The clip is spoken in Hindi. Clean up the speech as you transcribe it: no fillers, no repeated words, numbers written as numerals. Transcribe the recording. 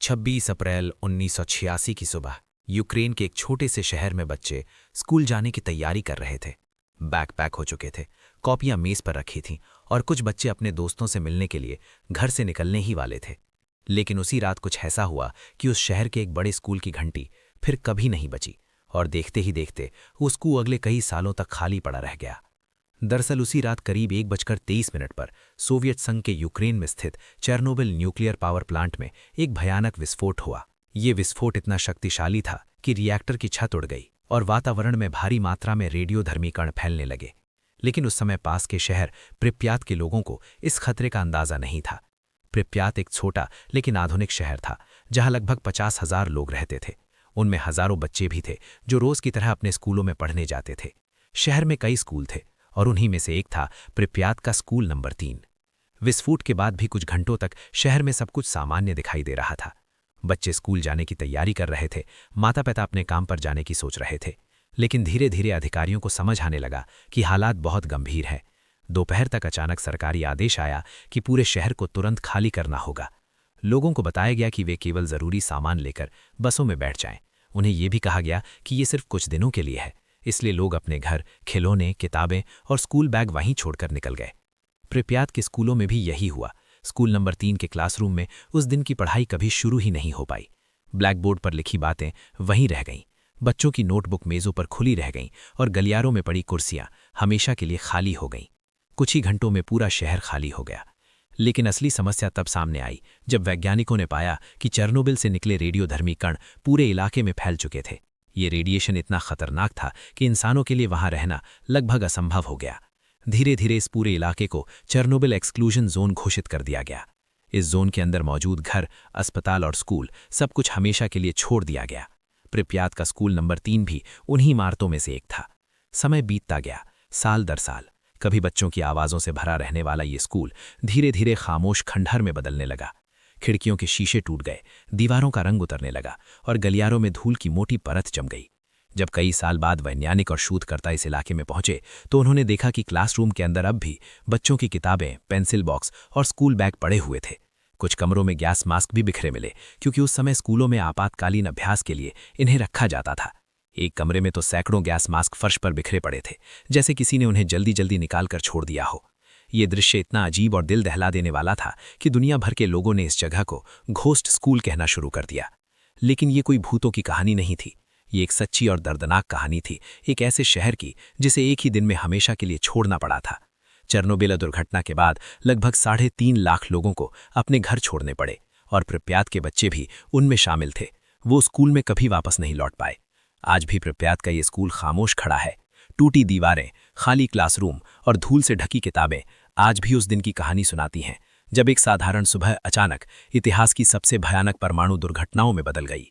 26 अप्रैल 1986 की सुबह यूक्रेन के एक छोटे से शहर में बच्चे स्कूल जाने की तैयारी कर रहे थे। बैग पैक हो चुके थे, कॉपियां मेज पर रखी थीं और कुछ बच्चे अपने दोस्तों से मिलने के लिए घर से निकलने ही वाले थे। लेकिन उसी रात कुछ ऐसा हुआ कि उस शहर के एक बड़े स्कूल की घंटी फिर कभी नहीं बची और देखते ही देखते वो स्कूल अगले कई सालों तक खाली पड़ा रह गया। दरअसल उसी रात करीब 1:23 पर सोवियत संघ के यूक्रेन में स्थित चेरनोबिल न्यूक्लियर पावर प्लांट में एक भयानक विस्फोट हुआ। ये विस्फोट इतना शक्तिशाली था कि रिएक्टर की छत उड़ गई और वातावरण में भारी मात्रा में रेडियोधर्मी कण फैलने लगे। लेकिन उस समय पास के शहर प्रिप्यात के लोगों को इस खतरे का अंदाजा नहीं था। प्रिप्यात एक छोटा लेकिन आधुनिक शहर था जहां लगभग 50,000 लोग रहते थे। उनमें हजारों बच्चे भी थे जो रोज की तरह अपने स्कूलों में पढ़ने जाते थे। शहर में कई स्कूल थे और उन्हीं में से एक था प्रिप्यात का स्कूल नंबर 3। विस्फोट के बाद भी कुछ घंटों तक शहर में सब कुछ सामान्य दिखाई दे रहा था। बच्चे स्कूल जाने की तैयारी कर रहे थे, माता पिता अपने काम पर जाने की सोच रहे थे। लेकिन धीरे धीरे अधिकारियों को समझ आने लगा कि हालात बहुत गंभीर हैं। दोपहर तक अचानक सरकारी आदेश आया कि पूरे शहर को तुरंत खाली करना होगा। लोगों को बताया गया कि वे केवल जरूरी सामान लेकर बसों में बैठ जाएं। उन्हें यह भी कहा गया कि ये सिर्फ कुछ दिनों के लिए है, इसलिए लोग अपने घर, खिलौने, किताबें और स्कूल बैग वहीं छोड़कर निकल गए। प्रिप्यात के स्कूलों में भी यही हुआ। स्कूल नंबर 3 के क्लासरूम में उस दिन की पढ़ाई कभी शुरू ही नहीं हो पाई। ब्लैक बोर्ड पर लिखी बातें वहीं रह गईं, बच्चों की नोटबुक मेज़ों पर खुली रह गईं और गलियारों में पड़ी कुर्सियां हमेशा के लिए खाली हो गईं। कुछ ही घंटों में पूरा शहर खाली हो गया। लेकिन असली समस्या तब सामने आई जब वैज्ञानिकों ने पाया कि चेरनोबिल से निकले रेडियोधर्मी कण पूरे इलाके में फैल चुके थे। ये रेडिएशन इतना खतरनाक था कि इंसानों के लिए वहां रहना लगभग असंभव हो गया। धीरे धीरे इस पूरे इलाके को चेरनोबिल एक्सक्लूजन जोन घोषित कर दिया गया। इस जोन के अंदर मौजूद घर, अस्पताल और स्कूल सब कुछ हमेशा के लिए छोड़ दिया गया। प्रिप्यात का स्कूल नंबर 3 भी उन्हीं इमारतों में से एक था। समय बीतता गया, साल दर साल। कभी बच्चों की आवाज़ों से भरा रहने वाला ये स्कूल धीरे धीरे खामोश खंडहर में बदलने लगा। खिड़कियों के शीशे टूट गए, दीवारों का रंग उतरने लगा और गलियारों में धूल की मोटी परत जम गई। जब कई साल बाद वैज्ञानिक और शोधकर्ता इस इलाके में पहुंचे तो उन्होंने देखा कि क्लासरूम के अंदर अब भी बच्चों की किताबें, पेंसिल बॉक्स और स्कूल बैग पड़े हुए थे। कुछ कमरों में गैस मास्क भी बिखरे मिले, क्योंकि उस समय स्कूलों में आपातकालीन अभ्यास के लिए इन्हें रखा जाता था। एक कमरे में तो सैकड़ों गैस मास्क फर्श पर बिखरे पड़े थे, जैसे किसी ने उन्हें जल्दी जल्दी निकाल कर छोड़ दिया हो। ये दृश्य इतना अजीब और दिल दहला देने वाला था कि दुनिया भर के लोगों ने इस जगह को घोस्ट स्कूल कहना शुरू कर दिया। लेकिन ये कोई भूतों की कहानी नहीं थी। ये एक सच्ची और दर्दनाक कहानी थी, एक ऐसे शहर की जिसे एक ही दिन में हमेशा के लिए छोड़ना पड़ा था। चेरनोबिल दुर्घटना के बाद लगभग 3.5 लाख लोगों को अपने घर छोड़ने पड़े और प्रिप्यात के बच्चे भी उनमें शामिल थे। वो स्कूल में कभी वापस नहीं लौट पाए। आज भी प्रिप्यात का ये स्कूल खामोश खड़ा है। टूटी दीवारें, खाली क्लासरूम और धूल से ढकी किताबें आज भी उस दिन की कहानी सुनाती हैं, जब एक साधारण सुबह अचानक इतिहास की सबसे भयानक परमाणु दुर्घटनाओं में बदल गई।